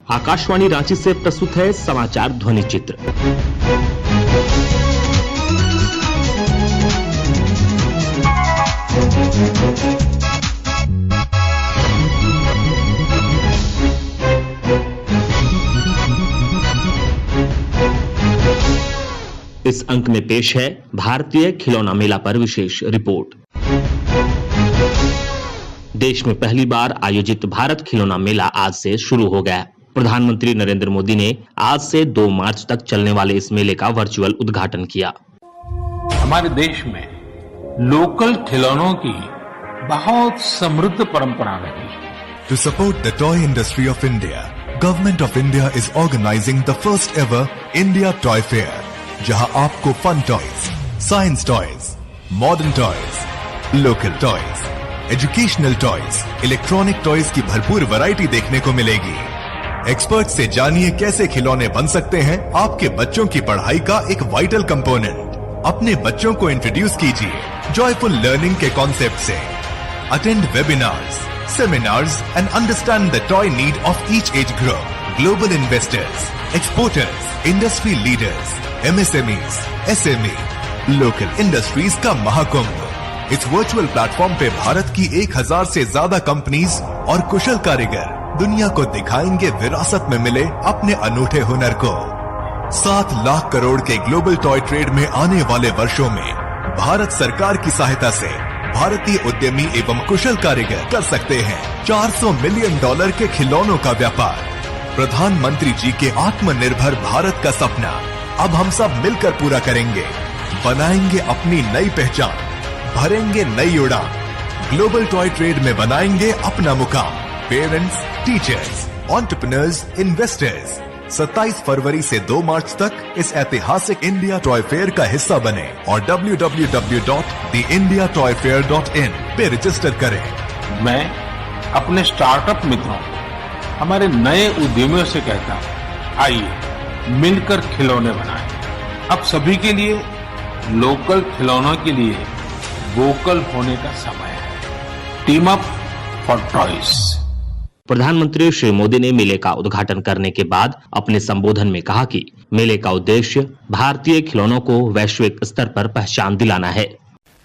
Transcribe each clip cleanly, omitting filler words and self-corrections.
आकाशवाणी रांची से प्रस्तुत है समाचार ध्वनि चित्र। इस अंक में पेश है भारतीय खिलौना मेला पर विशेष रिपोर्ट। देश में पहली बार आयोजित भारत खिलौना मेला आज से शुरू हो गया। प्रधानमंत्री नरेंद्र मोदी ने आज से 2 मार्च तक चलने वाले इस मेले का वर्चुअल उद्घाटन किया। हमारे देश में लोकल खिलौनों की बहुत समृद्ध परंपरा रही है। To support the toy industry of India, Government of India is organizing the first ever India Toy Fair, जहां आपको fun toys, science toys, modern toys, local toys, educational toys, electronic toys की भरपूर वैरायटी देखने को मिलेगी। Expert से जानिए कैसे खिलौने बन सकते हैं आपके बच्चों की पढ़ाई का एक वाइटल कंपोनेंट। अपने बच्चों को इंट्रोड्यूस कीजिए जॉयफुल लर्निंग के कॉन्सेप्ट से। Attend webinars, seminars and understand the toy need of each age group. Global investors, exporters, industry leaders, MSMEs, SME, local industries का महाकुंभ। इस वर्चुअल प्लेटफॉर्म पे भारत की 1000 से ज्यादा कंपनीज और कुशल कारीगर दुनिया को दिखाएंगे विरासत में मिले अपने अनूठे हुनर को। 7 लाख करोड़ के ग्लोबल टॉय ट्रेड में आने वाले वर्षों में भारत सरकार की सहायता से भारतीय उद्यमी एवं कुशल कारीगर कर सकते हैं $400 मिलियन के खिलौनों का व्यापार। प्रधानमंत्री जी के आत्मनिर्भर भारत का सपना अब हम सब मिलकर पूरा करेंगे। बनाएंगे अपनी नई पहचान, भरेंगे नई उड़ान, ग्लोबल टॉय ट्रेड में बनाएंगे अपना मुकाम। पेरेंट्स, टीचर्स, एंटरप्रेन्योर्स, इन्वेस्टर्स 27 फरवरी से 2 मार्च तक इस ऐतिहासिक इंडिया टॉय फेयर का हिस्सा बने और www.theindiatoyfair.in पे रजिस्टर करें। मैं अपने स्टार्टअप मित्रों को, हमारे नए उद्यमियों से कहता हूँ, आइए मिलकर खिलौने बनाएं। अब सभी के लिए लोकल खिलौनों के लिए वोकल होने का समय है। Team up for toys. प्रधानमंत्री श्री मोदी ने मेले का उद्घाटन करने के बाद अपने संबोधन में कहा कि मेले का उद्देश्य भारतीय खिलौनों को वैश्विक स्तर पर पहचान दिलाना है।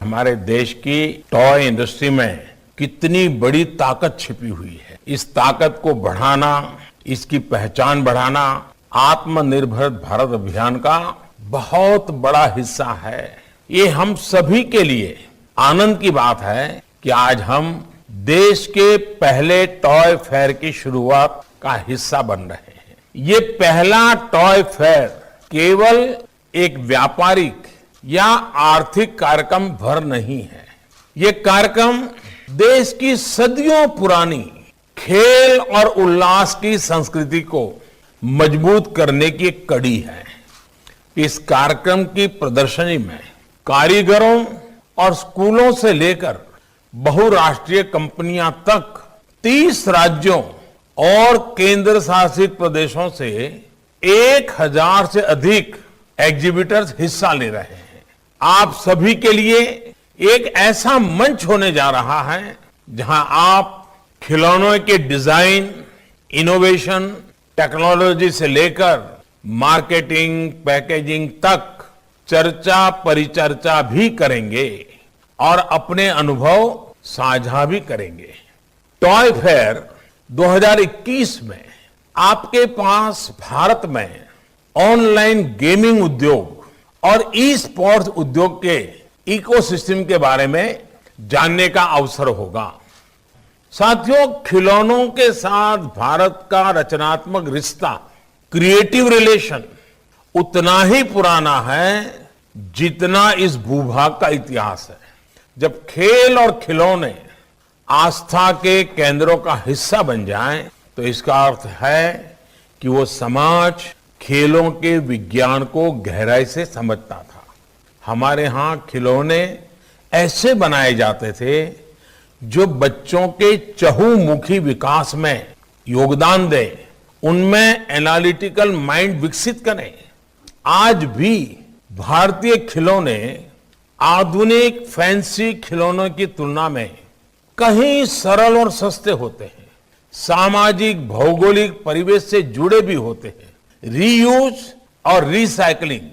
हमारे देश की टॉय इंडस्ट्री में कितनी बड़ी ताकत छिपी हुई है। इस ताकत को बढ़ाना, इसकी पहचान बढ़ाना आत्मनिर्भर भारत अभियान का बहुत बड़ा हिस्सा है। ये हम सभी के लिए आनंद की बात है कि आज हम देश के पहले टॉय फेयर की शुरुआत का हिस्सा बन रहे हैं। ये पहला टॉय फेयर केवल एक व्यापारिक या आर्थिक कार्यक्रम भर नहीं है। ये कार्यक्रम देश की सदियों पुरानी खेल और उल्लास की संस्कृति को मजबूत करने की एक कड़ी है। इस कार्यक्रम की प्रदर्शनी में कारीगरों और स्कूलों से लेकर बहुराष्ट्रीय कंपनियां तक 30 राज्यों और केंद्र शासित प्रदेशों से 1000 से अधिक एग्जीबिटर्स हिस्सा ले रहे हैं। आप सभी के लिए एक ऐसा मंच होने जा रहा है जहां आप खिलौनों के डिजाइन, इनोवेशन, टेक्नोलॉजी से लेकर मार्केटिंग, पैकेजिंग तक चर्चा परिचर्चा भी करेंगे और अपने अनुभव साझा भी करेंगे। टॉय फेयर 2021 में आपके पास भारत में ऑनलाइन गेमिंग उद्योग और ई स्पोर्ट्स उद्योग के इकोसिस्टम के बारे में जानने का अवसर होगा। साथियों, खिलौनों के साथ भारत का रचनात्मक रिश्ता, क्रिएटिव रिलेशन उतना ही पुराना है जितना इस भूभाग का इतिहास है। जब खेल और खिलौने आस्था के केंद्रों का हिस्सा बन जाएं, तो इसका अर्थ है कि वो समाज खेलों के विज्ञान को गहराई से समझता था। हमारे यहाँ खिलौने ऐसे बनाए जाते थे जो बच्चों के चहुमुखी विकास में योगदान दें, उनमें एनालिटिकल माइंड विकसित करें। आज भी भारतीय खिलौने आधुनिक फैंसी खिलौनों की तुलना में कहीं सरल और सस्ते होते हैं। सामाजिक भौगोलिक परिवेश से जुड़े भी होते हैं। रीयूज और रिसाइकलिंग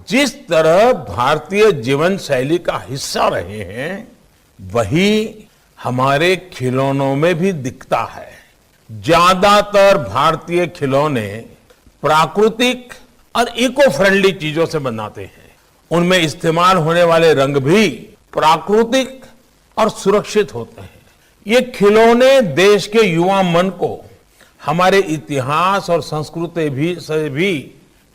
जिस तरह भारतीय जीवन शैली का हिस्सा रहे हैं, वही हमारे खिलौनों में भी दिखता है। ज्यादातर भारतीय खिलौने प्राकृतिक और इको फ्रेंडली चीजों से बनाते हैं। उनमें इस्तेमाल होने वाले रंग भी प्राकृतिक और सुरक्षित होते हैं। ये खिलौने देश के युवा मन को हमारे इतिहास और संस्कृति से भी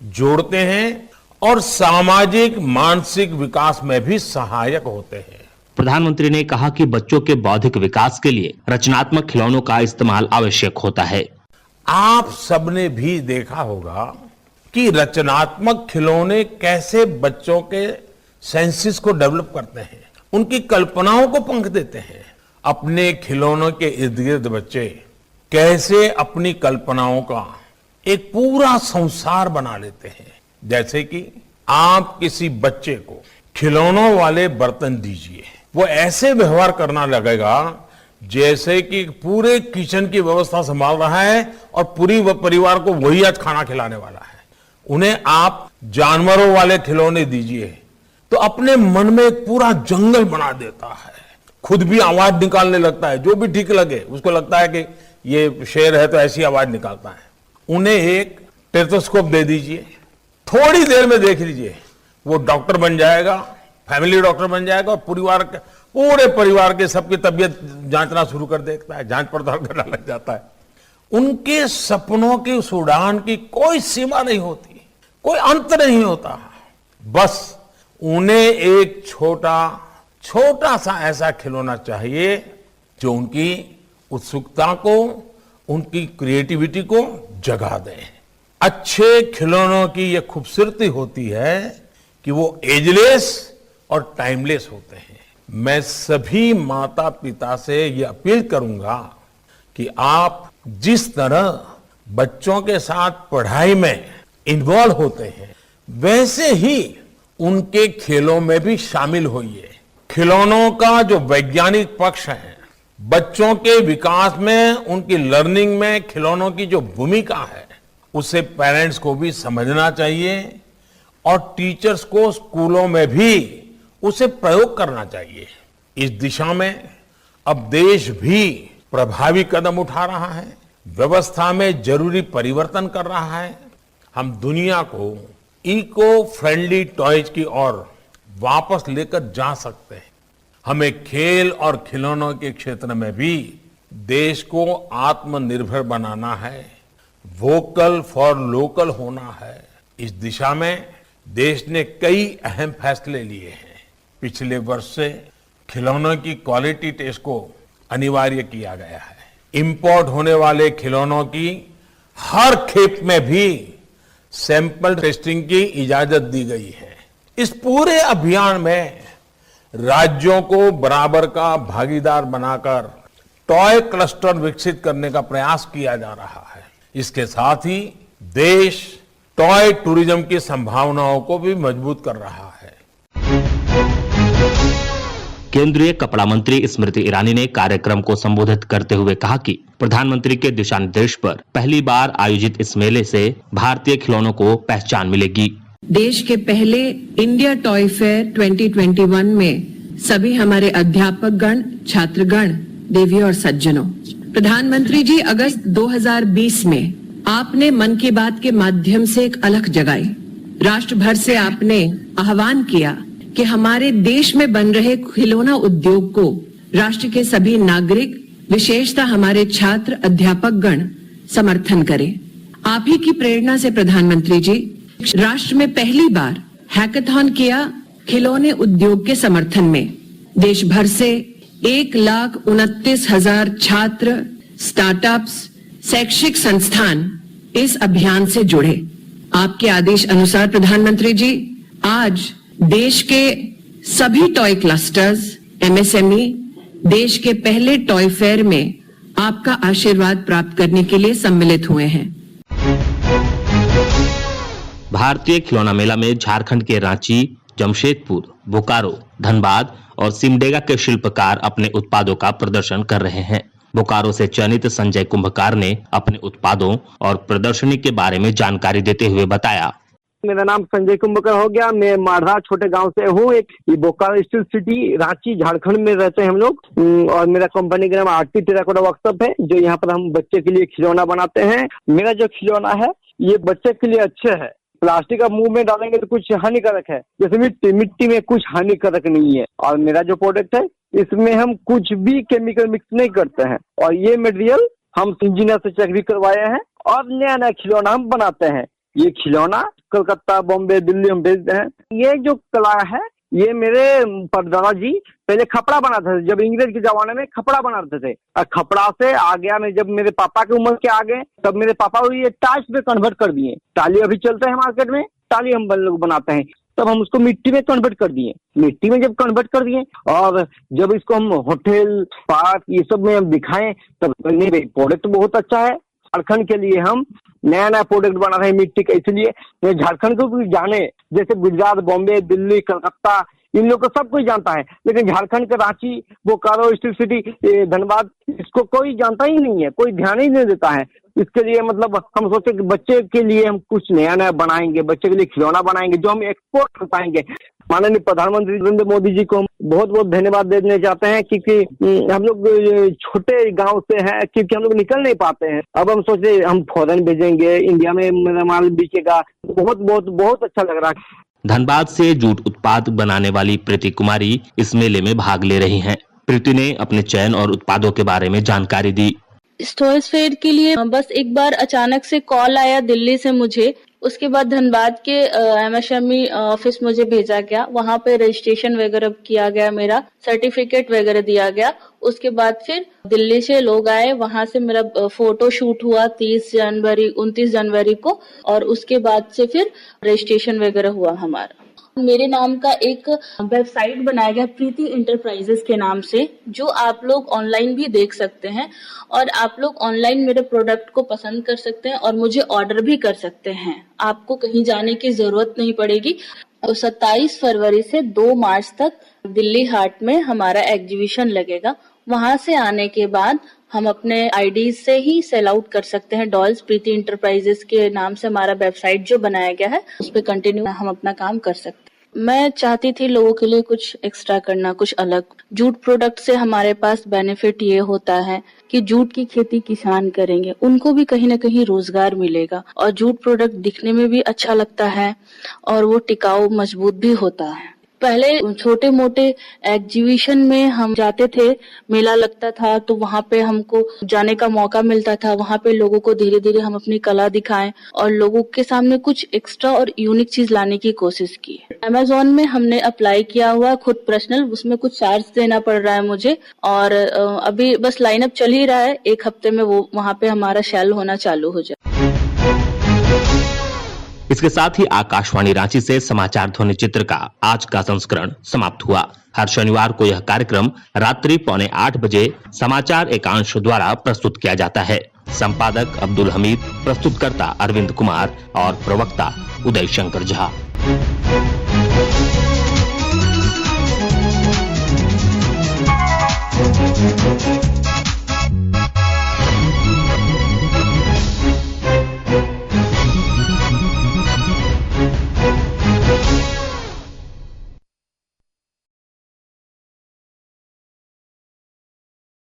जोड़ते हैं और सामाजिक मानसिक विकास में भी सहायक होते हैं। प्रधानमंत्री ने कहा कि बच्चों के बौद्धिक विकास के लिए रचनात्मक खिलौनों का इस्तेमाल आवश्यक होता है। आप सबने भी देखा होगा कि रचनात्मक खिलौने कैसे बच्चों के सेंसेस को डेवलप करते हैं, उनकी कल्पनाओं को पंख देते हैं। अपने खिलौनों के इर्द गिर्द बच्चे कैसे अपनी कल्पनाओं का एक पूरा संसार बना लेते हैं। जैसे कि आप किसी बच्चे को खिलौनों वाले बर्तन दीजिए, वो ऐसे व्यवहार करना लगेगा जैसे कि पूरे किचन की व्यवस्था संभाल रहा है और पूरी परिवार को वही आज खाना खिलाने वाला है। उन्हें आप जानवरों वाले खिलौने दीजिए तो अपने मन में एक पूरा जंगल बना देता है, खुद भी आवाज निकालने लगता है, जो भी ठीक लगे उसको लगता है कि ये शेर है तो ऐसी आवाज निकालता है। उन्हें एक टेथोस्कोप दे दीजिए, थोड़ी देर में देख लीजिए वो डॉक्टर बन जाएगा, फैमिली डॉक्टर बन जाएगा और पूरे परिवार के सबकी तबीयत जांचना शुरू कर देता है, जांच पड़ताल करना लग जाता है। उनके सपनों की उस उड़ान की कोई सीमा नहीं होती, कोई अंत नहीं होता। बस उन्हें एक छोटा सा ऐसा खिलौना चाहिए जो उनकी उत्सुकता को, उनकी क्रिएटिविटी को जगा दे। अच्छे खिलौनों की यह खूबसूरती होती है कि वो एजलेस और टाइमलेस होते हैं। मैं सभी माता पिता से ये अपील करूंगा कि आप जिस तरह बच्चों के साथ पढ़ाई में इन्वॉल्व होते हैं, वैसे ही उनके खेलों में भी शामिल होइए। खिलौनों का जो वैज्ञानिक पक्ष है, बच्चों के विकास में, उनकी लर्निंग में खिलौनों की जो भूमिका है, उसे पेरेंट्स को भी समझना चाहिए और टीचर्स को स्कूलों में भी उसे प्रयोग करना चाहिए। इस दिशा में अब देश भी प्रभावी कदम उठा रहा है, व्यवस्था में जरूरी परिवर्तन कर रहा है। हम दुनिया को इको फ्रेंडली टॉयज की ओर वापस लेकर जा सकते हैं। हमें खेल और खिलौनों के क्षेत्र में भी देश को आत्मनिर्भर बनाना है, वोकल फॉर लोकल होना है। इस दिशा में देश ने कई अहम फैसले लिए हैं। पिछले वर्ष से खिलौनों की क्वालिटी टेस्ट को अनिवार्य किया गया है। इंपोर्ट होने वाले खिलौनों की हर खेप में भी सैंपल टेस्टिंग की इजाजत दी गई है। इस पूरे अभियान में राज्यों को बराबर का भागीदार बनाकर टॉय क्लस्टर विकसित करने का प्रयास किया जा रहा है। इसके साथ ही देश टॉय टूरिज्म की संभावनाओं को भी मजबूत कर रहा है। केंद्रीय कपड़ा मंत्री स्मृति ईरानी ने कार्यक्रम को संबोधित करते हुए कहा कि प्रधानमंत्री के दिशा निर्देश पर पहली बार आयोजित इस मेले से भारतीय खिलौनों को पहचान मिलेगी। देश के पहले इंडिया टॉय फेयर 2021 में सभी हमारे अध्यापक गण, छात्रगण, देवियों और सज्जनों, प्रधानमंत्री जी अगस्त 2020 में आपने मन की बात के माध्यम से एक अलख जगाई। राष्ट्र भर से आपने आह्वान किया कि हमारे देश में बन रहे खिलौना उद्योग को राष्ट्र के सभी नागरिक, विशेषतः हमारे छात्र अध्यापक गण समर्थन करें। आप ही की प्रेरणा से प्रधानमंत्री जी राष्ट्र में पहली बार हैकाथॉन किया खिलौने उद्योग के समर्थन में। देश भर से 1,29,000 छात्र, स्टार्टअप्स, शैक्षिक संस्थान इस अभियान से जुड़े। आपके आदेश अनुसार प्रधानमंत्री जी आज देश के सभी टॉय क्लस्टर्स, एमएसएमई देश के पहले टॉय फेयर में आपका आशीर्वाद प्राप्त करने के लिए सम्मिलित हुए हैं। भारतीय खिलौना मेला में झारखंड के रांची, जमशेदपुर, बोकारो, धनबाद और सिमडेगा के शिल्पकार अपने उत्पादों का प्रदर्शन कर रहे हैं। बोकारो से चयनित संजय कुंभकार ने अपने उत्पादों और प्रदर्शनी के बारे में जानकारी देते हुए बताया। मेरा नाम संजय कुंभकर हो गया। मैं माढ़ा छोटे गांव से हूँ। एक बोकारो स्टील सिटी रांची झारखंड में रहते हैं हम लोग और मेरा कंपनी का नाम आरती टेराकोटा वर्कशॉप है, जो यहाँ पर हम बच्चे के लिए खिलौना बनाते हैं। मेरा जो खिलौना है ये बच्चे के लिए अच्छे है। प्लास्टिक का मुंह में डालेंगे तो कुछ हानिकारक है, जैसे मिट्टी में कुछ हानिकारक नहीं है। और मेरा जो प्रोडक्ट है इसमें हम कुछ भी केमिकल मिक्स नहीं करते हैं और ये मटेरियल हम इंजीनियर से चेक भी करवाए हैं और नया नया खिलौना हम बनाते हैं। ये खिलौना कलकत्ता, बॉम्बे, दिल्ली हम भेजते हैं। ये जो कला है ये मेरे परदादा जी पहले खपड़ा बनाते थे। जब अंग्रेज के जमाने में खपड़ा बनाते थे और खपड़ा से आ गया मैं जब मेरे पापा की उम्र के आ गए तब मेरे पापा ये टाइल्स पे कन्वर्ट कर दिए। टाली अभी चलते हैं मार्केट में, टाली हम लोग बनाते हैं। तब हम उसको मिट्टी में कन्वर्ट कर दिए। मिट्टी में जब कन्वर्ट कर दिए और जब इसको हम होटल, पार्क ये सब में हम दिखाएं तब प्रोडक्ट बहुत अच्छा है। झारखंड के लिए हम नया नया प्रोडक्ट बना रहे हैं मिट्टी का, इसलिए झारखंड को भी जाने। जैसे गुजरात, बॉम्बे, दिल्ली, कलकत्ता इन लोग को सब कोई जानता है, लेकिन झारखंड के रांची, बोकारो स्टील सिटी, धनबाद इसको कोई जानता ही नहीं है, कोई ध्यान ही नहीं देता है। इसके लिए मतलब हम सोचे कि बच्चे के लिए हम कुछ नया नया बनाएंगे, बच्चे के लिए खिलौना बनाएंगे जो हम एक्सपोर्ट कर पाएंगे। माननीय प्रधानमंत्री नरेंद्र मोदी जी को हम बहुत बहुत धन्यवाद देने चाहते हैं, क्योंकि हम लोग छोटे गांव से हैं, क्योंकि हम लोग निकल नहीं पाते हैं। अब हम सोच रहे हम फॉरेन भेजेंगे, इंडिया में मेरा माल बिकेगा। बहुत बहुत बहुत अच्छा लग रहा है। धनबाद से जूट उत्पाद बनाने वाली प्रीति कुमारी इस मेले में भाग ले रही हैं। प्रीति ने अपने चयन और उत्पादों के बारे में जानकारी दी। टॉयज फेयर के लिए बस एक बार अचानक से कॉल आया दिल्ली से मुझे। उसके बाद धनबाद के MSME ऑफिस मुझे भेजा गया, वहां पे रजिस्ट्रेशन वगैरह किया गया, मेरा सर्टिफिकेट वगैरह दिया गया। उसके बाद फिर दिल्ली से लोग आए, वहां से मेरा फोटो शूट हुआ 29 जनवरी को और उसके बाद से फिर रजिस्ट्रेशन वगैरह हुआ हमारा। मेरे नाम का एक वेबसाइट बनाया गया प्रीति इंटरप्राइजेस के नाम से, जो आप लोग ऑनलाइन भी देख सकते हैं और आप लोग ऑनलाइन मेरे प्रोडक्ट को पसंद कर सकते हैं और मुझे ऑर्डर भी कर सकते हैं। आपको कहीं जाने की जरूरत नहीं पड़ेगी। 27 फरवरी से 2 मार्च तक दिल्ली हाट में हमारा एग्जीबिशन लगेगा। वहां से आने के बाद हम अपने आईडी से ही सेल आउट कर सकते हैं डॉल्स। प्रीति इंटरप्राइजेस के नाम से हमारा वेबसाइट जो बनाया गया है उस पर कंटिन्यू हम अपना काम कर सकते हैं। मैं चाहती थी लोगों के लिए कुछ एक्स्ट्रा करना, कुछ अलग। जूट प्रोडक्ट से हमारे पास बेनिफिट ये होता है कि जूट की खेती किसान करेंगे, उनको भी कहीं ना कहीं रोजगार मिलेगा और जूट प्रोडक्ट दिखने में भी अच्छा लगता है और वो टिकाऊ मजबूत भी होता है। पहले छोटे मोटे एग्जीबिशन में हम जाते थे, मेला लगता था तो वहाँ पे हमको जाने का मौका मिलता था। वहाँ पे लोगों को धीरे धीरे हम अपनी कला दिखाएं और लोगों के सामने कुछ एक्स्ट्रा और यूनिक चीज लाने की कोशिश की। अमेज़न में हमने अप्लाई किया हुआ खुद पर्सनल, उसमें कुछ चार्ज देना पड़ रहा है मुझे और अभी बस लाइनअप चल ही रहा है। 1 हफ्ते में वो वहाँ पे हमारा सेल होना चालू हो जाए। इसके साथ ही आकाशवाणी रांची से समाचार ध्वनि चित्र का आज का संस्करण समाप्त हुआ। हर शनिवार को यह कार्यक्रम रात्रि 7:45 बजे समाचार एकांश द्वारा प्रस्तुत किया जाता है। संपादक अब्दुल हमीद, प्रस्तुतकर्ता अरविंद कुमार और प्रवक्ता उदय शंकर झा।